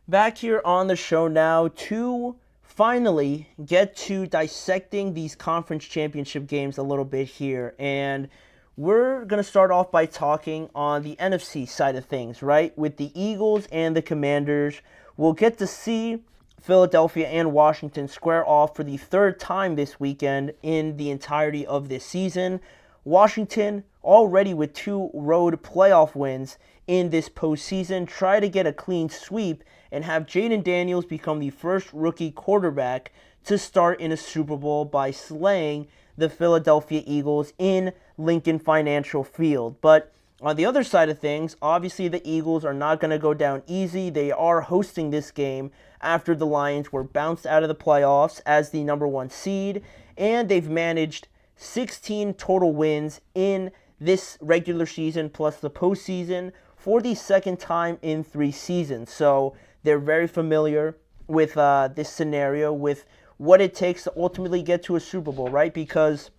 Back here on the show now to finally get to dissecting these conference championship games a little bit here. And we're going to start off by talking on the NFC side of things, right? With the Eagles and the Commanders. We'll get to see Philadelphia and Washington square off for the third time this weekend in the entirety of this season. Washington already with two road playoff wins in this postseason, try to get a clean sweep and have Jayden Daniels become the first rookie quarterback to start in a Super Bowl by slaying the Philadelphia Eagles in Lincoln Financial Field. But on the other side of things, obviously the Eagles are not going to go down easy. They are hosting this game after the Lions were bounced out of the playoffs as the number one seed, and they've managed 16 total wins in this regular season plus the postseason for the second time in 3 seasons. So they're very familiar with this scenario, with what it takes to ultimately get to a Super Bowl, right? Because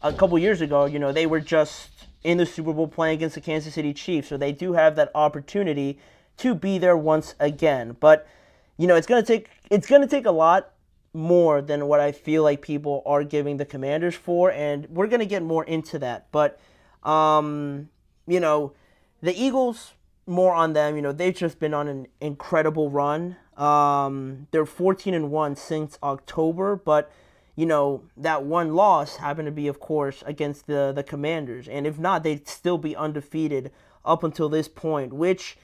a couple years ago, they were just in the Super Bowl playing against the Kansas City Chiefs, so they do have that opportunity to be there once again. But it's gonna take a lot more than what I feel like people are giving the Commanders for, and we're gonna get more into that. But the Eagles, more on them. They've just been on an incredible run. They're 14-1 since October, but that one loss happened to be, of course, against the Commanders, and if not, they'd still be undefeated up until this point, which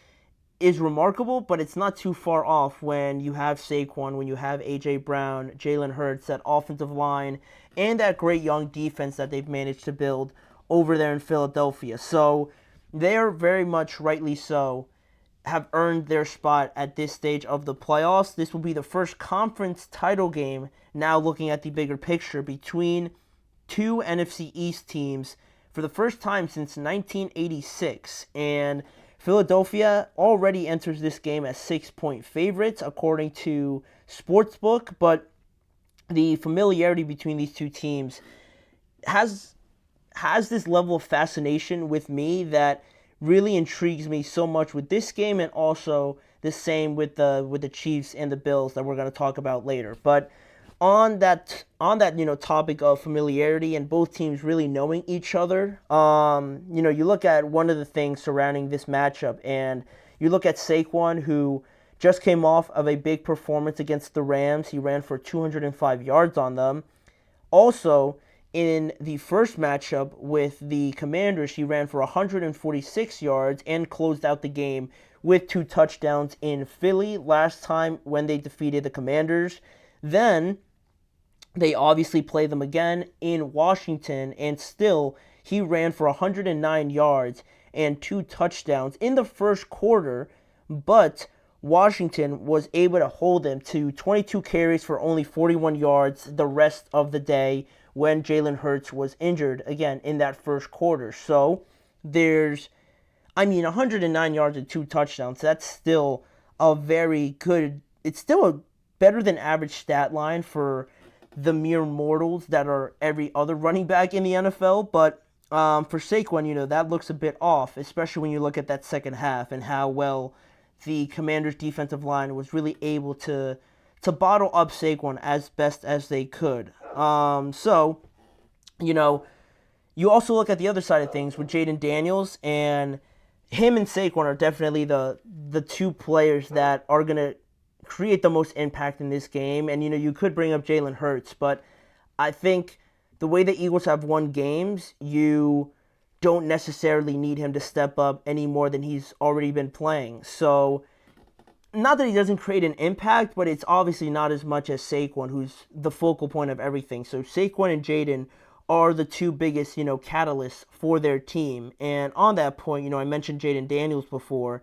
is remarkable, but it's not too far off when you have Saquon, when you have A.J. Brown, Jalen Hurts, that offensive line, and that great young defense that they've managed to build over there in Philadelphia. So they are very much rightly so, have earned their spot at this stage of the playoffs. This will be the first conference title game, now looking at the bigger picture, between two NFC East teams for the first time since 1986. And Philadelphia already enters this game as 6-point favorites, according to Sportsbook, but the familiarity between these two teams has this level of fascination with me that really intrigues me so much with this game, and also the same with the Chiefs and the Bills that we're going to talk about later. But on that topic of familiarity and both teams really knowing each other, you look at one of the things surrounding this matchup, and you look at Saquon, who just came off of a big performance against the Rams. He ran for 205 yards on them. Also, in the first matchup with the Commanders, he ran for 146 yards and closed out the game with 2 touchdowns in Philly last time when they defeated the Commanders. Then they obviously play them again in Washington, and still he ran for 109 yards and 2 touchdowns in the first quarter, but Washington was able to hold him to 22 carries for only 41 yards the rest of the day when Jalen Hurts was injured again in that first quarter. So there's 109 yards and 2 touchdowns. That's still a very good, it's still a better than average stat line for the mere mortals that are every other running back in the NFL. But for Saquon, that looks a bit off, especially when you look at that second half and how well the Commanders' defensive line was really able to bottle up Saquon as best as they could. You also look at the other side of things with Jayden Daniels, and him and Saquon are definitely the two players that are going to create the most impact in this game. And, you could bring up Jalen Hurts, but I think the way the Eagles have won games, you don't necessarily need him to step up any more than he's already been playing. So, not that he doesn't create an impact, but it's obviously not as much as Saquon, who's the focal point of everything. So Saquon and Jayden are the two biggest, catalysts for their team. And on that point, I mentioned Jayden Daniels before.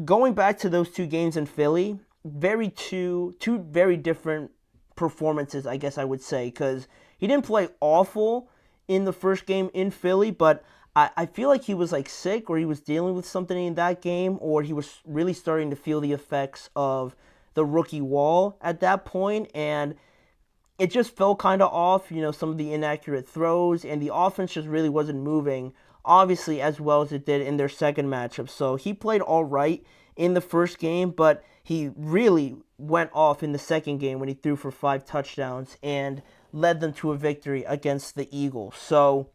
Going back to those 2 games in Philly, two very different performances, I guess I would say, because he didn't play awful in the first game in Philly, but I feel like he was sick, or he was dealing with something in that game, or he was really starting to feel the effects of the rookie wall at that point, and it just felt kind of off, some of the inaccurate throws, and the offense just really wasn't moving obviously as well as it did in their second matchup. So he played all right in the first game, but he really went off in the second game when he threw for 5 touchdowns and led them to a victory against the Eagles. So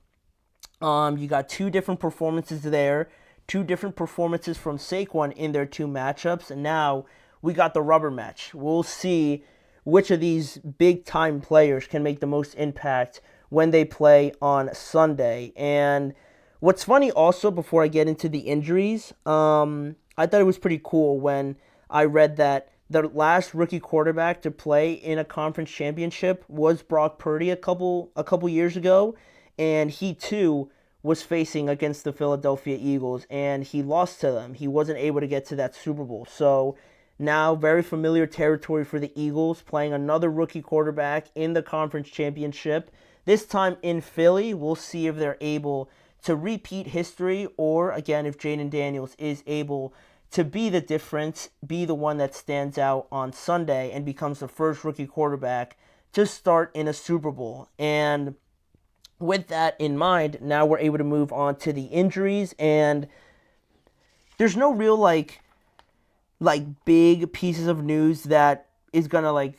you got 2 different performances there, 2 different performances from Saquon in their 2 matchups, and now we got the rubber match. We'll see which of these big-time players can make the most impact when they play on Sunday. And what's funny also, before I get into the injuries, I thought it was pretty cool when I read that the last rookie quarterback to play in a conference championship was Brock Purdy a couple years ago, and he too was facing against the Philadelphia Eagles, and he lost to them. He wasn't able to get to that Super Bowl. So now very familiar territory for the Eagles, playing another rookie quarterback in the conference championship. This time in Philly, we'll see if they're able to repeat history, or again, if Jayden Daniels is able to be the difference, be the one that stands out on Sunday and becomes the first rookie quarterback to start in a Super Bowl. And with that in mind, now we're able to move on to the injuries, and there's no real like big pieces of news that is gonna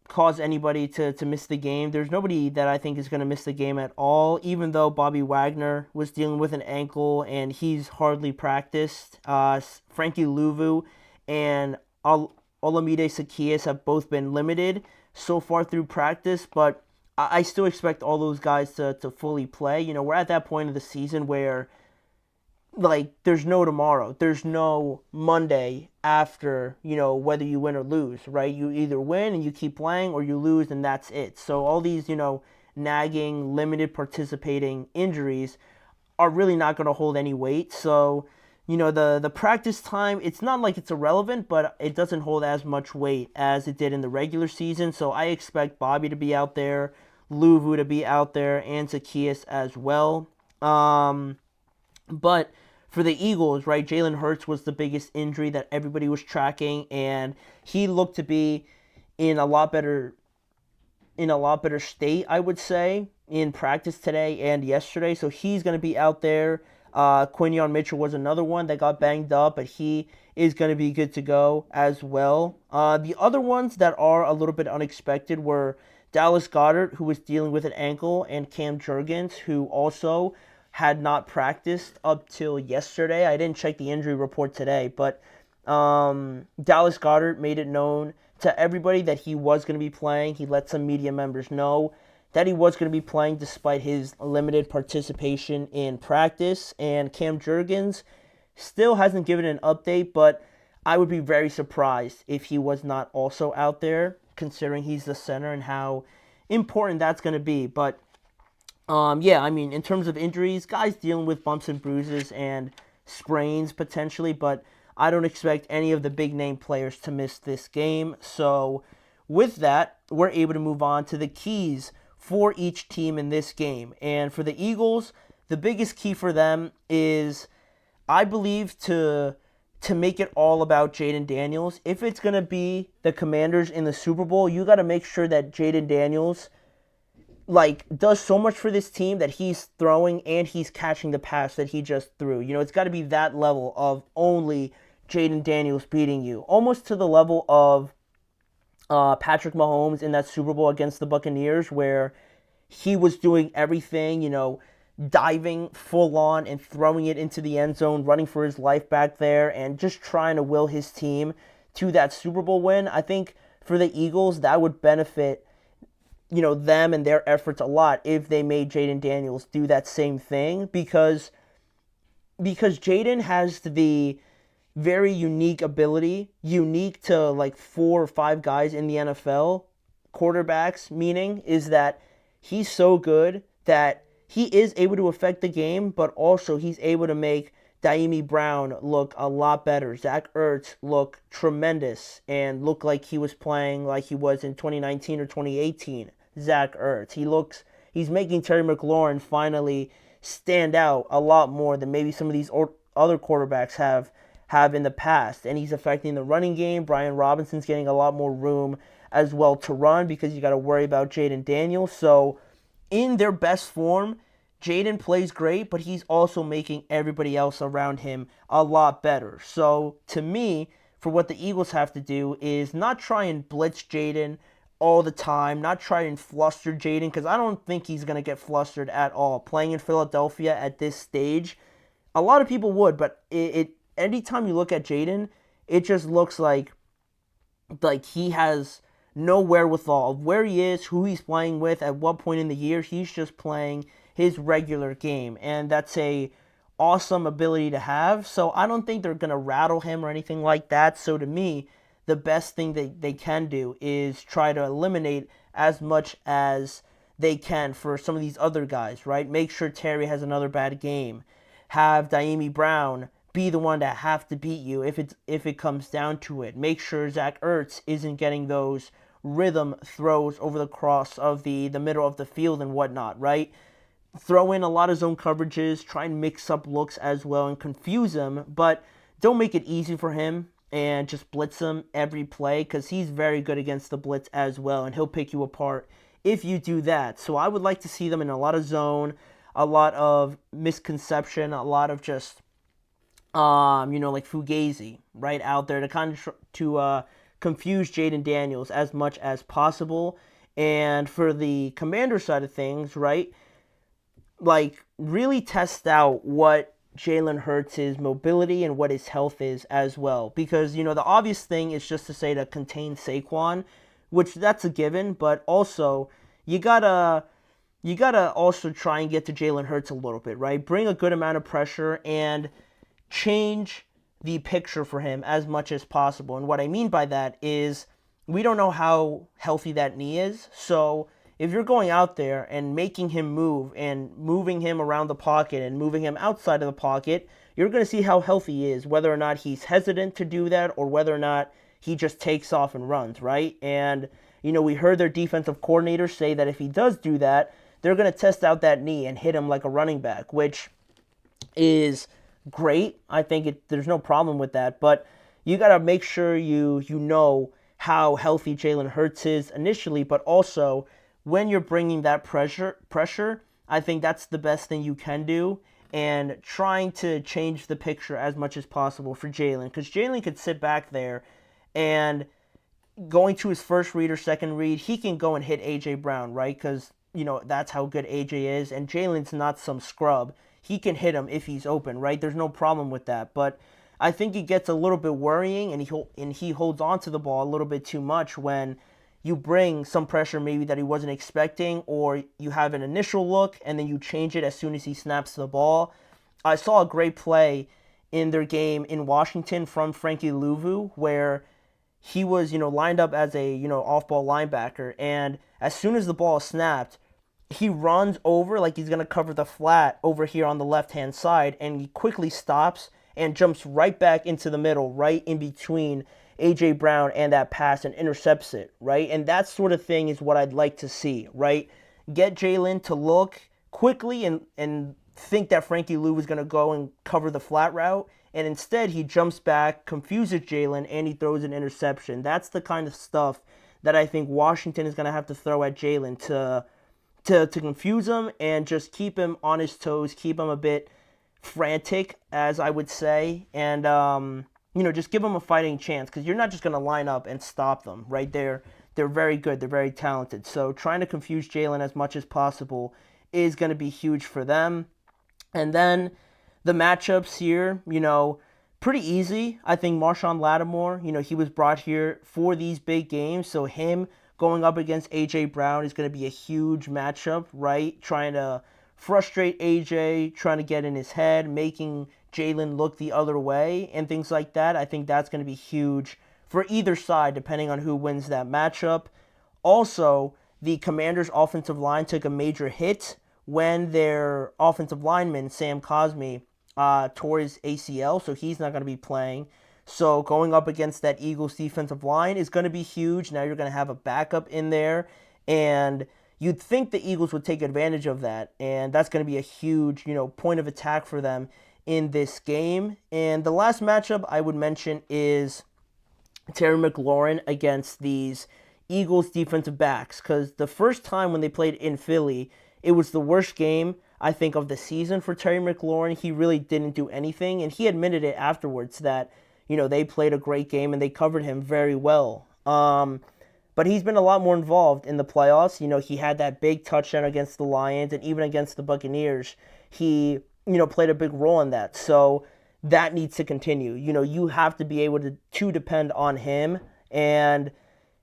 cause anybody to miss the game. There's nobody that I think is going to miss the game at all, even though Bobby Wagner was dealing with an ankle and he's hardly practiced. Frankie Louvu and Olamide Zaccheaus have both been limited so far through practice, but I still expect all those guys to fully play. You know, we're at that point of the season where there's no tomorrow. There's no Monday after, whether you win or lose, right? You either win and you keep playing, or you lose and that's it. So all these, nagging, limited participating injuries are really not going to hold any weight. So, the practice time, it's not like it's irrelevant, but it doesn't hold as much weight as it did in the regular season. So I expect Bobby to be out there, Louvu to be out there, and Zaccheaus as well. But for the Eagles, right, Jalen Hurts was the biggest injury that everybody was tracking, and he looked to be in a lot better state, I would say, in practice today and yesterday. So he's going to be out there. Quinyon Mitchell was another one that got banged up, but he is going to be good to go as well. The other ones that are a little bit unexpected were Dallas Goedert, who was dealing with an ankle, and Cam Jurgens, who also had not practiced up till yesterday. I didn't check the injury report today, but Dallas Goedert made it known to everybody that he was going to be playing. He let some media members know that he was going to be playing despite his limited participation in practice. And Cam Jurgens still hasn't given an update, but I would be very surprised if he was not also out there, considering he's the center and how important that's going to be. But in terms of injuries, guys dealing with bumps and bruises and sprains potentially, but I don't expect any of the big name players to miss this game. So with that, we're able to move on to the keys for each team in this game. And for the Eagles, the biggest key for them is, I believe, to make it all about Jayden Daniels. If it's going to be the Commanders in the Super Bowl, you got to make sure that Jayden Daniels does so much for this team that he's throwing and he's catching the pass that he just threw. It's got to be that level of only Jayden Daniels beating you. Almost to the level of Patrick Mahomes in that Super Bowl against the Buccaneers, where he was doing everything, diving full on and throwing it into the end zone, running for his life back there, and just trying to will his team to that Super Bowl win. I think for the Eagles, that would benefit them and their efforts a lot if they made Jayden Daniels do that same thing, because Jayden has the very unique ability, unique to 4 or 5 guys in the NFL, quarterbacks, meaning is that he's so good that he is able to affect the game, but also he's able to make Daimi Brown look a lot better, Zach Ertz look tremendous, and look like he was playing like he was in 2019 or 2018. Zach Ertz, he's making Terry McLaurin finally stand out a lot more than maybe some of these other quarterbacks have in the past, and he's affecting the running game. Brian Robinson's getting a lot more room as well to run, because you got to worry about Jayden Daniels. So in their best form, Jayden plays great, but he's also making everybody else around him a lot better. So to me, for what the Eagles have to do is not try and blitz Jayden all the time, not try and fluster Jayden, because I don't think he's going to get flustered at all. Playing in Philadelphia at this stage, a lot of people would, but anytime you look at Jayden, it just looks like he has no wherewithal of where he is, who he's playing with, at what point in the year. He's just playing his regular game, and that's a awesome ability to have. So I don't think they're going to rattle him or anything like that. So to me, the best thing they can do is try to eliminate as much as they can for some of these other guys, right? Make sure Terry has another bad game. Have Diami Brown be the one to have to beat you if it comes down to it. Make sure Zach Ertz isn't getting those rhythm throws over the cross of the middle of the field and whatnot, right? Throw in a lot of zone coverages, try and mix up looks as well and confuse him, but don't make it easy for him and just blitz him every play, because he's very good against the blitz as well, and he'll pick you apart if you do that. So I would like to see them in a lot of zone, a lot of misconception, a lot of just, like Fugazi, right, out there to kind of confuse Jayden Daniels as much as possible. And for the Commander side of things, right, like really test out what Jalen Hurts' mobility and what his health is as well. Because, the obvious thing is just to say to contain Saquon, which that's a given, but also you gotta also try and get to Jalen Hurts a little bit, right? Bring a good amount of pressure and change the picture for him as much as possible. And what I mean by that is we don't know how healthy that knee is. So if you're going out there and making him move and moving him around the pocket and moving him outside of the pocket, you're going to see how healthy he is, whether or not he's hesitant to do that or whether or not he just takes off and runs, right? And, we heard their defensive coordinator say that if he does do that, they're going to test out that knee and hit him like a running back, which is great. I think there's no problem with that, but you got to make sure you know how healthy Jalen Hurts is initially, but also when you're bringing that pressure, I think that's the best thing you can do, and trying to change the picture as much as possible for Jalen, because Jalen could sit back there and going to his first read or second read, he can go and hit A.J. Brown, right? Because, that's how good A.J. is, and Jalen's not some scrub. He can hit him if he's open, right? There's no problem with that, but I think it gets a little bit worrying, and he holds on to the ball a little bit too much when you bring some pressure maybe that he wasn't expecting, or you have an initial look and then you change it as soon as he snaps the ball. I saw a great play in their game in Washington from Frankie Louvu where he was, lined up as a, off-ball linebacker, and as soon as the ball is snapped, he runs over like he's going to cover the flat over here on the left-hand side, and he quickly stops and jumps right back into the middle, right in between A.J. Brown and that pass, and intercepts it, right? And that sort of thing is what I'd like to see, right? Get Jalen to look quickly and think that Frankie Lou is going to go and cover the flat route, and instead he jumps back, confuses Jalen, and he throws an interception. That's the kind of stuff that I think Washington is going to have to throw at Jalen to confuse him and just keep him on his toes, keep him a bit frantic, as I would say, and just give them a fighting chance, because you're not just going to line up and stop them, right? They're very good. They're very talented. So trying to confuse Jalen as much as possible is going to be huge for them. And then the matchups here, pretty easy. I think Marshawn Lattimore, he was brought here for these big games. So him going up against A.J. Brown is going to be a huge matchup, right? Trying to frustrate A.J., trying to get in his head, making Jalen look the other way, and things like that. I think that's going to be huge for either side, depending on who wins that matchup. Also, the Commanders' offensive line took a major hit when their offensive lineman, Sam Cosmi, tore his ACL, so he's not going to be playing. So going up against that Eagles defensive line is going to be huge. Now you're going to have a backup in there, and you'd think the Eagles would take advantage of that, and that's going to be a huge, point of attack for them in this game. And the last matchup I would mention is Terry McLaurin against these Eagles defensive backs, because the first time when they played in Philly, it was the worst game I think, of the season for Terry McLaurin. He really didn't do anything, and he admitted it afterwards that, they played a great game and they covered him very well. But he's been a lot more involved in the playoffs. He had that big touchdown against the Lions, and even against the Buccaneers, he, played a big role in that. So that needs to continue. You have to be able to depend on him, and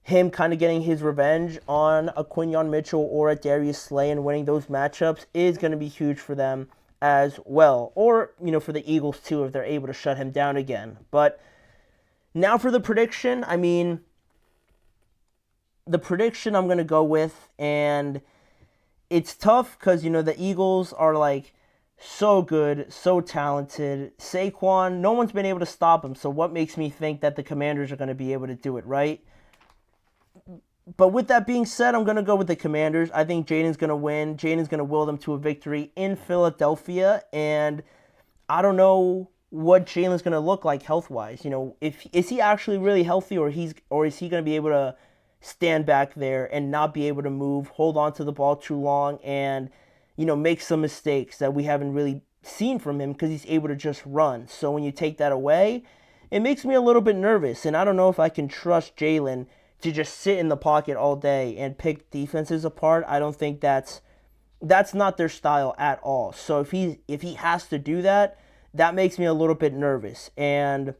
him kind of getting his revenge on a Quinyon Mitchell or a Darius Slay and winning those matchups is going to be huge for them as well. Or, for the Eagles too, if they're able to shut him down again. But now for the prediction, the prediction I'm going to go with, and it's tough because, the Eagles are like so good, so talented. Saquon, no one's been able to stop him, so what makes me think that the Commanders are going to be able to do it, right? But with that being said, I'm going to go with the Commanders. I think Jayden's going to win. Jayden's going to will them to a victory in Philadelphia, and I don't know what Jalen's going to look like health-wise. Is he actually really healthy, or is he going to be able to stand back there and not be able to move, hold on to the ball too long, and, make some mistakes that we haven't really seen from him because he's able to just run. So when you take that away, it makes me a little bit nervous, and I don't know if I can trust Jalen to just sit in the pocket all day and pick defenses apart. I don't think that's not their style at all. So if he has to do that, that makes me a little bit nervous. And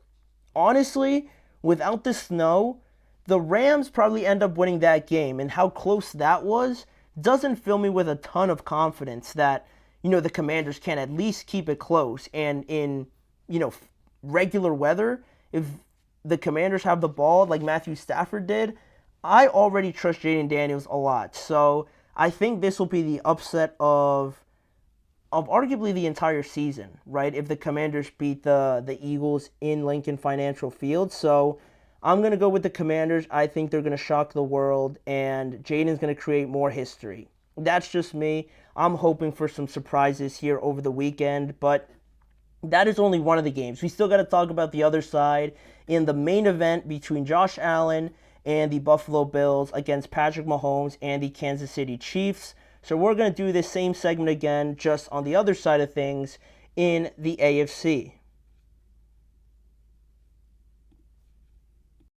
honestly, without the snow, the Rams probably end up winning that game, and how close that was doesn't fill me with a ton of confidence that, the Commanders can at least keep it close. And in, regular weather, if the Commanders have the ball like Matthew Stafford did, I already trust Jayden Daniels a lot. So I think this will be the upset of arguably the entire season, right? If the Commanders beat the Eagles in Lincoln Financial Field. So I'm going to go with the Commanders. I think they're going to shock the world, and Jayden's going to create more history. That's just me. I'm hoping for some surprises here over the weekend, but that is only one of the games. We still got to talk about the other side in the main event between Josh Allen and the Buffalo Bills against Patrick Mahomes and the Kansas City Chiefs. So we're going to do this same segment again, just on the other side of things in the AFC.